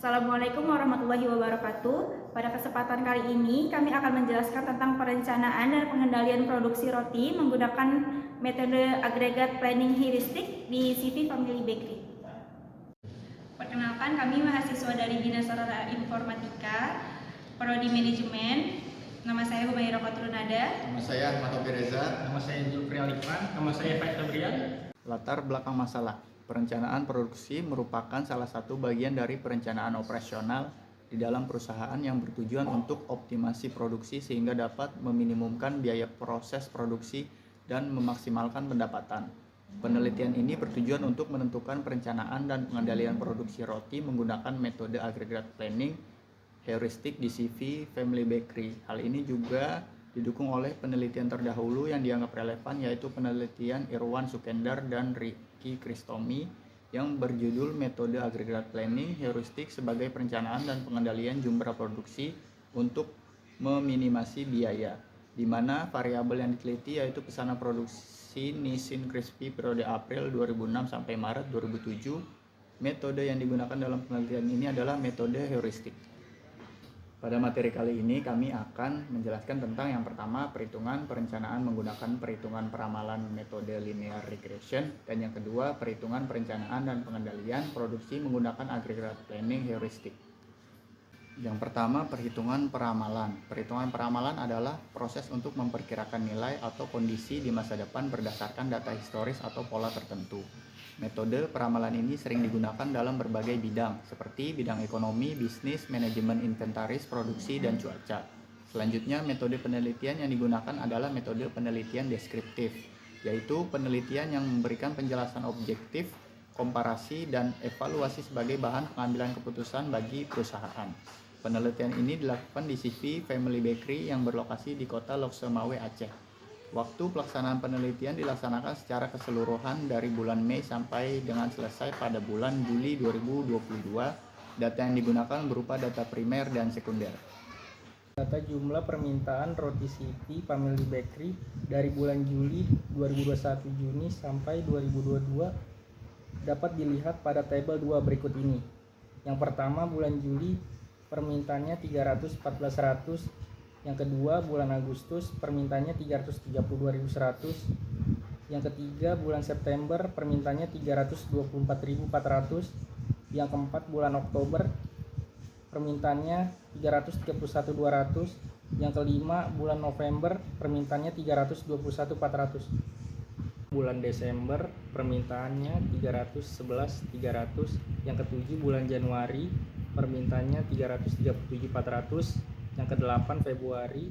Assalamualaikum warahmatullahi wabarakatuh. Pada kesempatan kali ini kami akan menjelaskan tentang perencanaan dan pengendalian produksi roti menggunakan metode agregat planning heuristik di CV Family Bakery. Perkenalkan, kami mahasiswa dari Dinas Sarana Informatika, Prodi Manajemen. Nama saya Humaira Qatrunada. Nama saya Ahmad Obi Reza. Nama saya Zulfri Alifan. Nama saya Faik Tabrian. Latar belakang masalah. Perencanaan produksi merupakan salah satu bagian dari perencanaan operasional di dalam perusahaan yang bertujuan untuk optimasi produksi sehingga dapat meminimumkan biaya proses produksi dan memaksimalkan pendapatan. Penelitian ini bertujuan untuk menentukan perencanaan dan pengendalian produksi roti menggunakan metode aggregate planning heuristik di CV Family Bakery. Hal ini juga didukung oleh penelitian terdahulu yang dianggap relevan, yaitu penelitian Irwan Sukendar dan Ricky Kristomi yang berjudul Metode Aggregate Planning Heuristik sebagai perencanaan dan pengendalian jumlah produksi untuk meminimasi biaya, di mana variabel yang diteliti yaitu pesanan produksi Nissin Crispy periode April 2006 sampai Maret 2007. Metode yang digunakan dalam penelitian ini adalah metode heuristik. Pada materi kali ini kami akan menjelaskan tentang yang pertama, perhitungan perencanaan menggunakan perhitungan peramalan metode linear regression, dan yang kedua, perhitungan perencanaan dan pengendalian produksi menggunakan aggregate planning heuristik. Yang pertama, perhitungan peramalan. Perhitungan peramalan adalah proses untuk memperkirakan nilai atau kondisi di masa depan berdasarkan data historis atau pola tertentu. Metode peramalan ini sering digunakan dalam berbagai bidang, seperti bidang ekonomi, bisnis, manajemen inventaris, produksi, dan cuaca. Selanjutnya, metode penelitian yang digunakan adalah metode penelitian deskriptif, yaitu penelitian yang memberikan penjelasan objektif, komparasi, dan evaluasi sebagai bahan pengambilan keputusan bagi perusahaan. Penelitian ini dilakukan di CV Family Bakery yang berlokasi di kota Lok Sumawe, Aceh. Waktu pelaksanaan penelitian dilaksanakan secara keseluruhan dari bulan Mei sampai dengan selesai pada bulan Juli 2022. Data yang digunakan berupa data primer dan sekunder. Data jumlah permintaan roti CV Family Bakery dari bulan Juli 2021 Juni sampai 2022 dapat dilihat pada tabel 2 berikut ini. Yang pertama, bulan Juli permintaannya 314.100. Yang kedua, bulan Agustus permintaannya 332.100. Yang ketiga, bulan September permintaannya 324.400. Yang keempat, bulan Oktober permintaannya 331.200. Yang kelima, bulan November permintaannya 321.400. Bulan Desember permintaannya 311.300. Yang ketujuh, bulan Januari permintaannya 337.400. Yang ke-8 Februari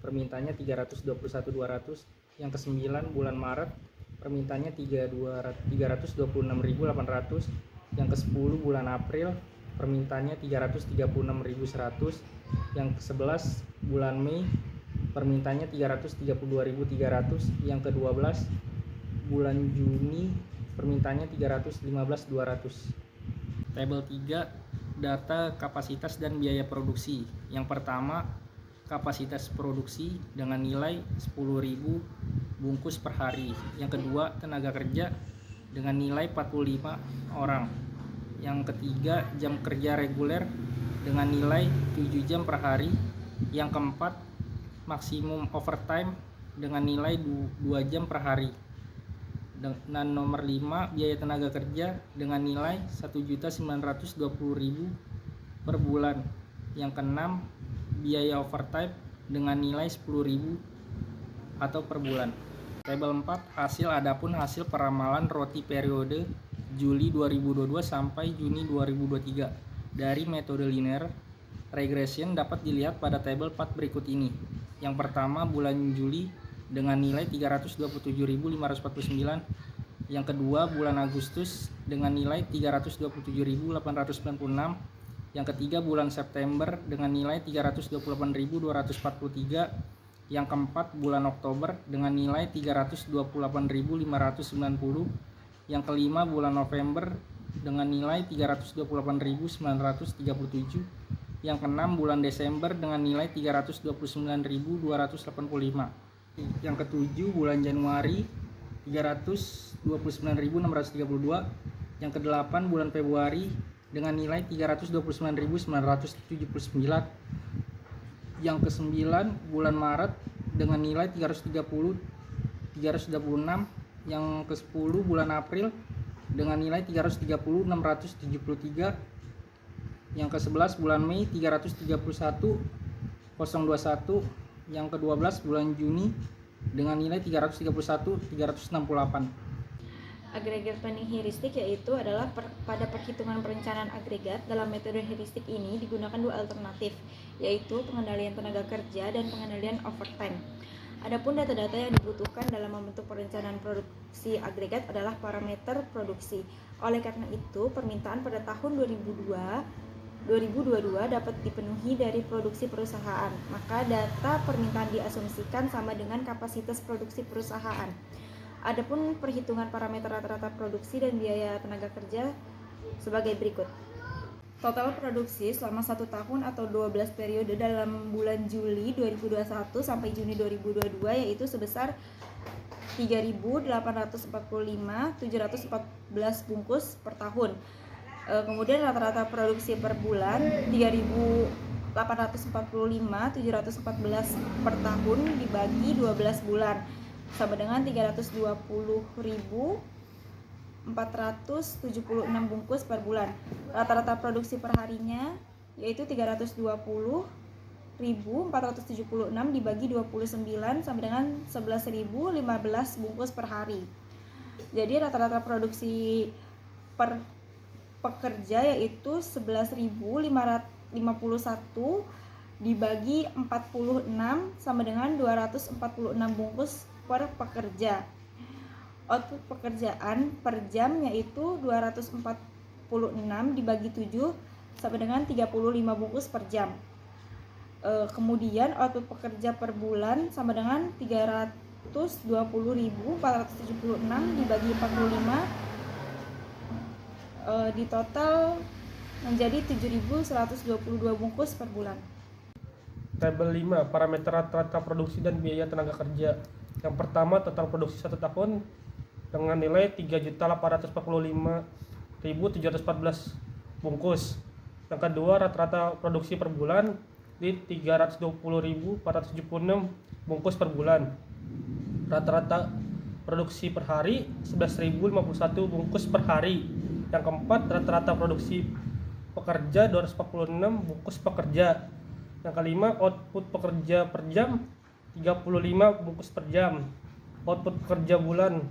permintaannya 321.200. Yang ke-9 bulan Maret permintaannya 326.800. Yang ke-10 bulan April permintaannya 336.100. Yang ke-11 bulan Mei permintaannya 332.300. Yang ke-12 bulan Juni permintaannya 315.200. Tabel 3, data kapasitas dan biaya produksi. Yang pertama, kapasitas produksi dengan nilai 10.000 bungkus per hari. Yang kedua, tenaga kerja dengan nilai 45 orang. Yang ketiga, jam kerja reguler dengan nilai 7 jam per hari. Yang keempat, maksimum overtime dengan nilai 2 jam per hari. Dan nomor 5, biaya tenaga kerja dengan nilai 1.920.000 per bulan. Yang keenam, biaya overtime dengan nilai 10.000 atau per bulan. Tabel 4, hasil. Adapun hasil peramalan roti periode Juli 2022 sampai Juni 2023 dari metode linear regression dapat dilihat pada tabel 4 berikut ini. Yang pertama, bulan Juli dengan nilai 327.549. Yang kedua, bulan Agustus dengan nilai 327.896. Yang ketiga, bulan September dengan nilai 328.243. Yang keempat, bulan Oktober dengan nilai 328.590. Yang kelima, bulan November dengan nilai 328.937. Yang keenam, bulan Desember dengan nilai 329.285. Yang ketujuh, bulan Januari 329.632. Yang kedelapan, bulan Februari dengan nilai 329.979. Yang ke-9 bulan Maret dengan nilai 336. Yang ke-10 bulan April dengan nilai 330.673. Yang ke-11 bulan Mei 331.021. Yang ke-12 bulan Juni dengan nilai 331.368. Agregat planning heuristik yaitu adalah pada perhitungan perencanaan agregat. Dalam metode heuristik ini digunakan dua alternatif, yaitu pengendalian tenaga kerja dan pengendalian overtime. Adapun data-data yang dibutuhkan dalam membentuk perencanaan produksi agregat adalah parameter produksi. Oleh karena itu, permintaan pada tahun 2022 dapat dipenuhi dari produksi perusahaan. Maka data permintaan diasumsikan sama dengan kapasitas produksi perusahaan. Adapun perhitungan parameter rata-rata produksi dan biaya tenaga kerja sebagai berikut. Total produksi selama 1 tahun atau 12 periode dalam bulan Juli 2021 sampai Juni 2022 yaitu sebesar 3.845.714 bungkus per tahun. Kemudian rata-rata produksi per bulan 3.845.714 per tahun dibagi 12 bulan sama dengan 320.476 bungkus per bulan. Rata-rata produksi per harinya yaitu 320.476 dibagi 29 sama dengan 11.015 bungkus per hari. Jadi rata-rata produksi per pekerja yaitu 11.551 dibagi 46 sama dengan 246 bungkus per pekerja. Output pekerjaan per jam yaitu 246 dibagi 7 sama dengan 35 bungkus per jam. Kemudian output pekerja per bulan sama dengan 320.476 dibagi 45 di total menjadi 7.122 bungkus per bulan. Tabel 5, parameter rata-rata produksi dan biaya tenaga kerja. Yang pertama, total produksi 1 tahun dengan nilai 3.845.714 bungkus. Yang kedua, rata-rata produksi per bulan di 320.476 bungkus per bulan. Rata-rata produksi per hari 11.051 bungkus per hari. Yang keempat, rata-rata produksi pekerja 246 bungkus pekerja. Yang kelima, output pekerja per jam 35 bungkus per jam. Output pekerja bulan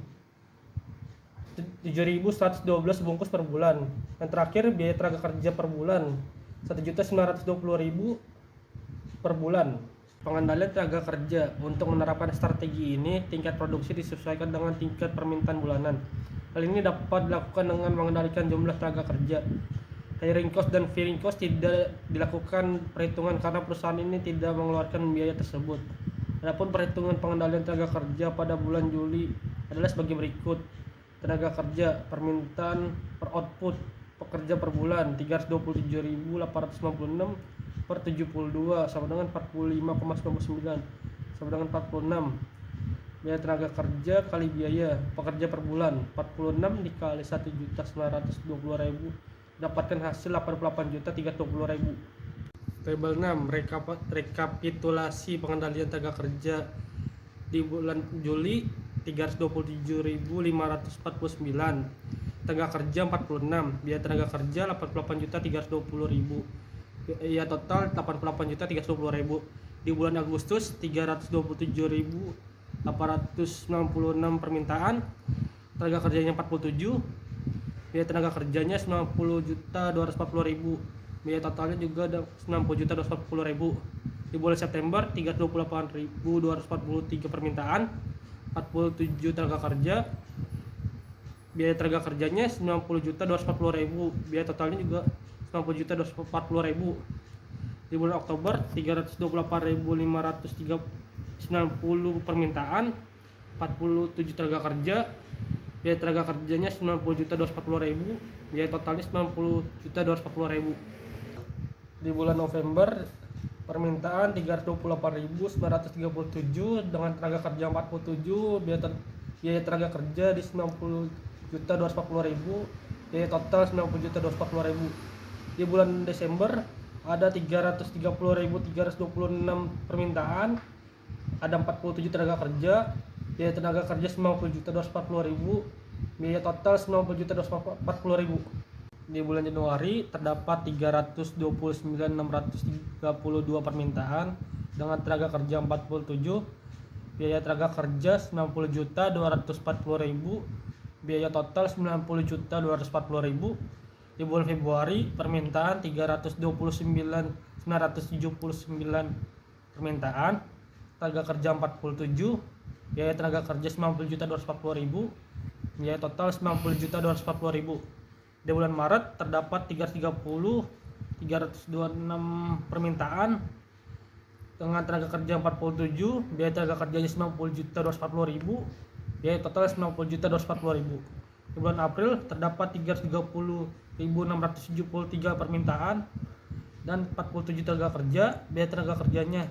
7.112 bungkus per bulan. Yang terakhir, biaya tenaga kerja per bulan 1.920.000 per bulan. Pengendalian tenaga kerja. Untuk menerapkan strategi ini, tingkat produksi disesuaikan dengan tingkat permintaan bulanan. Hal ini dapat dilakukan dengan mengendalikan jumlah tenaga kerja. Hiring cost dan firing cost tidak dilakukan perhitungan karena perusahaan ini tidak mengeluarkan biaya tersebut. Adapun perhitungan pengendalian tenaga kerja pada bulan Juli adalah sebagai berikut. Tenaga kerja, permintaan per output pekerja per bulan 327.896 per 72 sama dengan 45,99 sama dengan 46. Biaya tenaga kerja kali biaya pekerja per bulan 46 dikali 1.920.000 dapatkan hasil 88.320.000. Tabel 6, rekapitulasi pengendalian tenaga kerja di bulan Juli 327.549, tenaga kerja 46, biaya tenaga kerja 88.320.000, biaya total 88.320.000. Di bulan Agustus 327.896 permintaan, tenaga kerjanya 47, biaya tenaga kerjanya 90.240.000. Biaya totalnya juga ada 90.240.000. Di bulan September 328.243 permintaan, 47 tenaga kerja. Biaya tenaga kerjanya 90.240.000. Biaya totalnya juga 90.240.000. Di bulan Oktober 328.590 permintaan, 47 tenaga kerja. Biaya tenaga kerjanya 90.240.000. Biaya totalnya 90.240.000. Di bulan November permintaan 328.937 dengan tenaga kerja 47, biaya tenaga kerja di 90.240.000, biaya total 90.240.000. Di bulan Desember ada 330.326 permintaan, ada 47 tenaga kerja, biaya tenaga kerja 90.240.000, biaya total 90.240.000. Di bulan Januari terdapat 329.632 permintaan dengan tenaga kerja 47, biaya tenaga kerja 90.240.000, biaya total 90.240.000. Di bulan Februari permintaan 329.979 permintaan, tenaga kerja 47, biaya tenaga kerja 90.240.000, biaya total 90.240.000. Di bulan Maret terdapat 326 permintaan dengan tenaga kerja 47, biaya tenaga kerjanya 90.240.000, biaya total 90.240.000. Di bulan April terdapat 330.673 permintaan dan 47 tenaga kerja, biaya tenaga kerjanya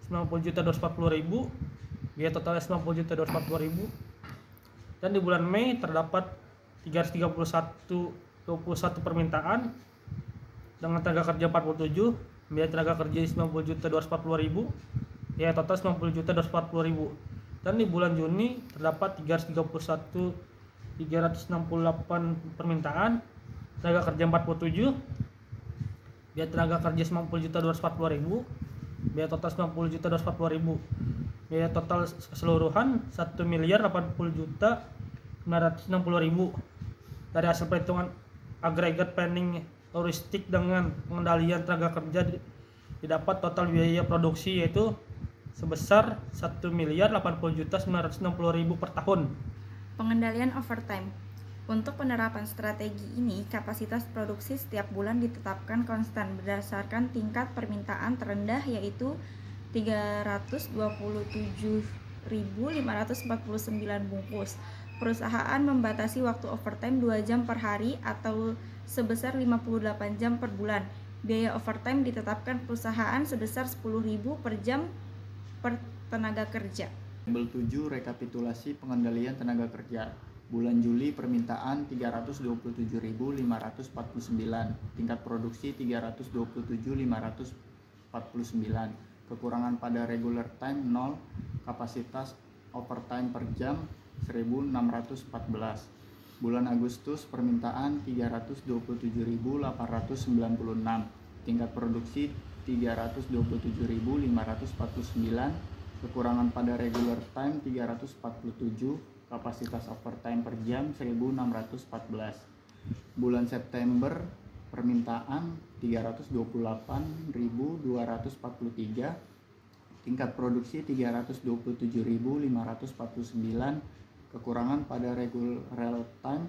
90.240.000, biaya totalnya 90.240.000. Dan di bulan Mei terdapat 321 permintaan dengan tenaga kerja 47, biaya tenaga kerja 90.240.000, biaya total 90.240.000. Dan di bulan Juni terdapat 368 permintaan, tenaga kerja 47, biaya tenaga kerja 90.240.000, biaya total 90.240.000. Biaya total keseluruhan 1.080.960.000. Dari hasil perhitungan agregat planning heuristik dengan pengendalian tenaga kerja didapat total biaya produksi yaitu sebesar 1.080.960.000 per tahun. Pengendalian overtime. Untuk penerapan strategi ini, kapasitas produksi setiap bulan ditetapkan konstan berdasarkan tingkat permintaan terendah yaitu 327.549 bungkus. Perusahaan membatasi waktu overtime 2 jam per hari atau sebesar 58 jam per bulan. Biaya overtime ditetapkan perusahaan sebesar 10.000 per jam per tenaga kerja. Tabel 7 rekapitulasi pengendalian tenaga kerja. Bulan Juli permintaan 327.549, tingkat produksi 327.549, kekurangan pada regular time 0, kapasitas overtime per jam 1.614. Bulan Agustus permintaan 327.896, tingkat produksi 327.549, kekurangan pada regular time 347, kapasitas overtime per jam 1.614. Bulan September permintaan 328.243, tingkat produksi 327.549, kekurangan pada regular time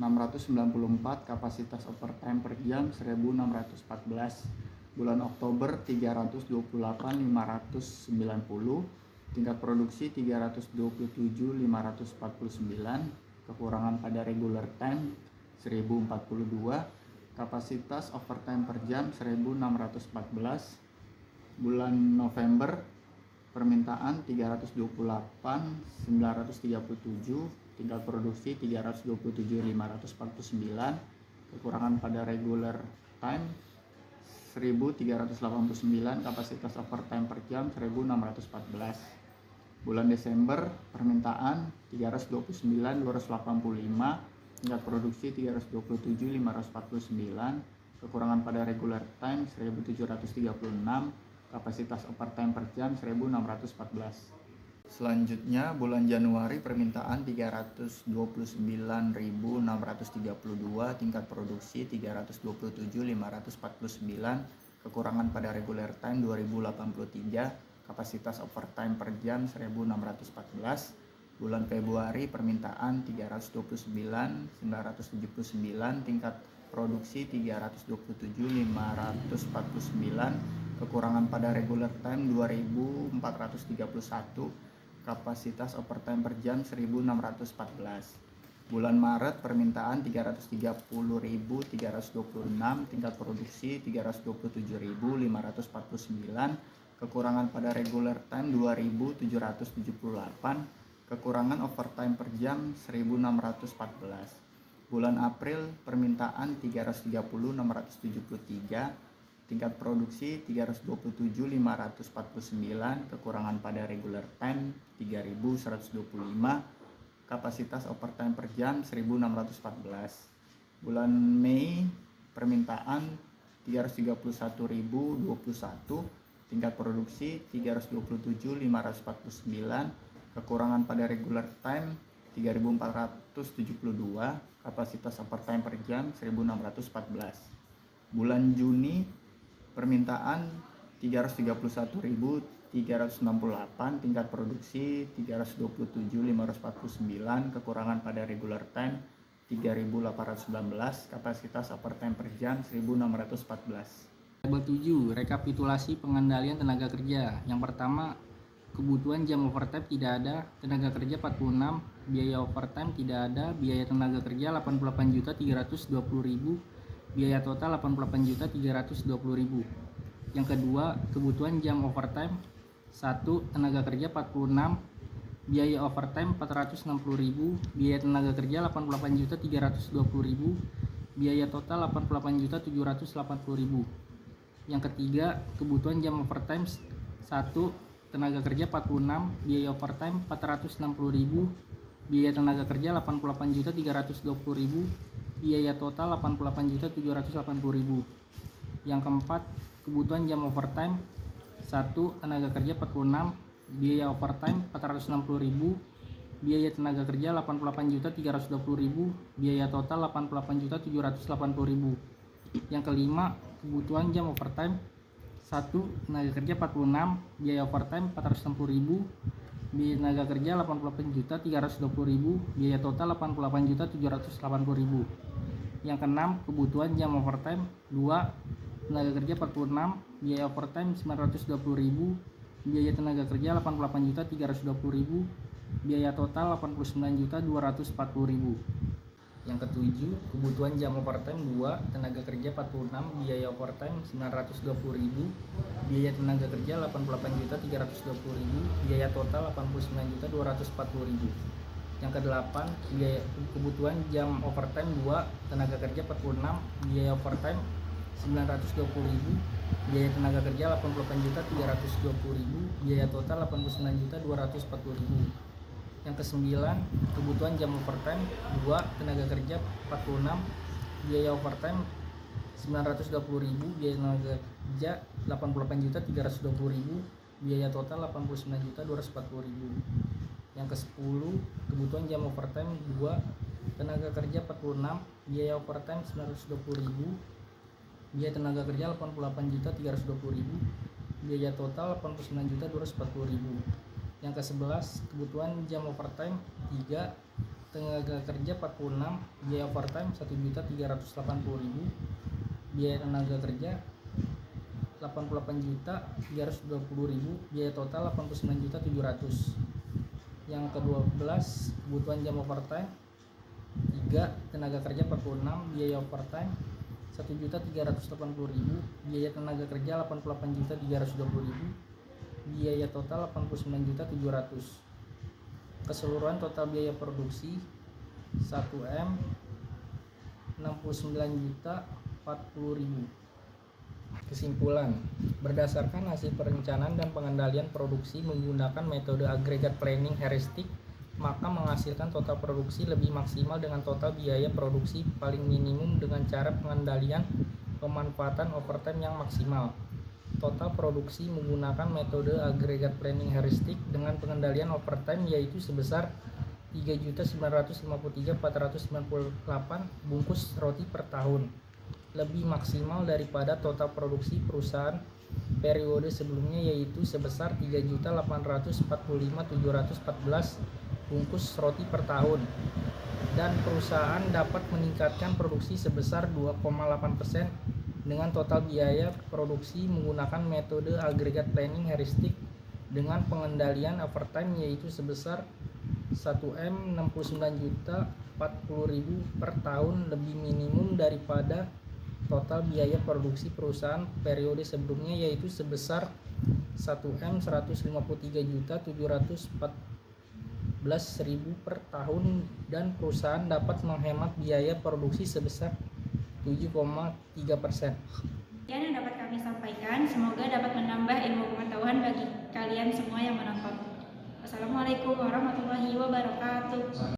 694, kapasitas overtime per jam 1.614. Bulan Oktober 328.590, tingkat produksi 327.549, kekurangan pada regular time 1.042, kapasitas overtime per jam 1.614. Bulan November permintaan 328.937, tingkat produksi 327.549, kekurangan pada regular time 1.389, kapasitas overtime per jam 1.614. Bulan Desember permintaan 329.285, tingkat produksi 327.549, kekurangan pada regular time 1.736, kapasitas overtime per jam 1.614. Selanjutnya bulan Januari permintaan 329.632, tingkat produksi 327.549, kekurangan pada regular time 2.083, kapasitas overtime per jam 1.614. Bulan Februari permintaan 329.979, tingkat produksi 327.549, kekurangan pada regular time 2.431, kapasitas overtime per jam 1.614. Bulan Maret permintaan 330.326, tingkat produksi 327.549, kekurangan pada regular time 2.778, kekurangan overtime per jam 1.614. Bulan April permintaan 330.673, tingkat produksi 327.549, kekurangan pada regular time 3.125, kapasitas overtime per jam 1.614. Bulan Mei permintaan 331.021, tingkat produksi 327.549, kekurangan pada regular time 3.472, kapasitas overtime per jam 1.614. Bulan Juni permintaan 331.368, tingkat produksi 327.549, kekurangan pada regular time 3.819, kapasitas overtime per jam 1.614. Tabel 7, rekapitulasi pengendalian tenaga kerja. Yang pertama, kebutuhan jam overtime tidak ada, tenaga kerja 46, biaya overtime tidak ada, biaya tenaga kerja 88.320.000, biaya total 88.320.000. Yang kedua, kebutuhan jam overtime 1, tenaga kerja 46, biaya overtime 460.000, biaya tenaga kerja 88.320.000, biaya total 88.780.000. Yang ketiga, kebutuhan jam overtime 1, tenaga kerja 46, biaya overtime 460.000, biaya tenaga kerja 88.320.000, biaya total 88.780.000. Yang keempat, kebutuhan jam overtime 1, tenaga kerja 46, biaya overtime 460.000, biaya tenaga kerja 88.320.000, biaya total 88.780.000. Yang kelima, kebutuhan jam overtime 1, tenaga kerja 46, biaya overtime 460.000, biaya tenaga kerja 88.320.000, biaya total 88.780.000. Yang keenam, kebutuhan jam overtime 2, tenaga kerja 46, biaya overtime 920.000, biaya tenaga kerja 88.320.000, biaya total 89.240.000. Yang ketujuh, kebutuhan jam overtime 2, tenaga kerja 46, biaya overtime 920.000, biaya tenaga kerja 88.320.000, biaya total 89.240.000. Yang kedelapan, kebutuhan jam overtime 2, tenaga kerja 46, biaya overtime 920.000, biaya tenaga kerja 88.320.000, biaya total 89.240.000. Yang kesembilan, kebutuhan jam overtime 2, tenaga kerja 46, biaya overtime 920.000, biaya tenaga kerja 88.320.000, biaya total 89.240.000. Yang ke-10, kebutuhan jam overtime 2, tenaga kerja 46, biaya overtime 920.000, biaya tenaga kerja 88.320.000, biaya total 89.240.000. Yang ke-11, kebutuhan jam overtime 3, tenaga kerja 46, biaya overtime 1.380.000, biaya tenaga kerja 88.320.000, biaya total 89.700. Yang ke-12, kebutuhan jam overtime 3, tenaga kerja 46, biaya overtime 1.380.000, biaya tenaga kerja 88.320.000, biaya total 89.700. Keseluruhan total biaya produksi 1M 69.040.000. Kesimpulan, berdasarkan hasil perencanaan dan pengendalian produksi menggunakan metode agregat planning heuristik, maka menghasilkan total produksi lebih maksimal dengan total biaya produksi paling minimum dengan cara pengendalian pemanfaatan overtime yang maksimal. Total produksi menggunakan metode agregat planning heuristik dengan pengendalian overtime yaitu sebesar 3.953.498 bungkus roti per tahun, lebih maksimal daripada total produksi perusahaan periode sebelumnya yaitu sebesar 3.845.714 bungkus roti per tahun, dan perusahaan dapat meningkatkan produksi sebesar 2,8% dengan total biaya produksi menggunakan metode agregat planning heuristik dengan pengendalian overtime yaitu sebesar 1M 69.040.000 per tahun, lebih minimum daripada total biaya produksi perusahaan periode sebelumnya yaitu sebesar 1M 153.714 14.000 per tahun dan perusahaan dapat menghemat biaya produksi sebesar 7,3%. Sekian yang dapat kami sampaikan, semoga dapat menambah ilmu pengetahuan bagi kalian semua yang menonton. Wassalamualaikum warahmatullahi wabarakatuh.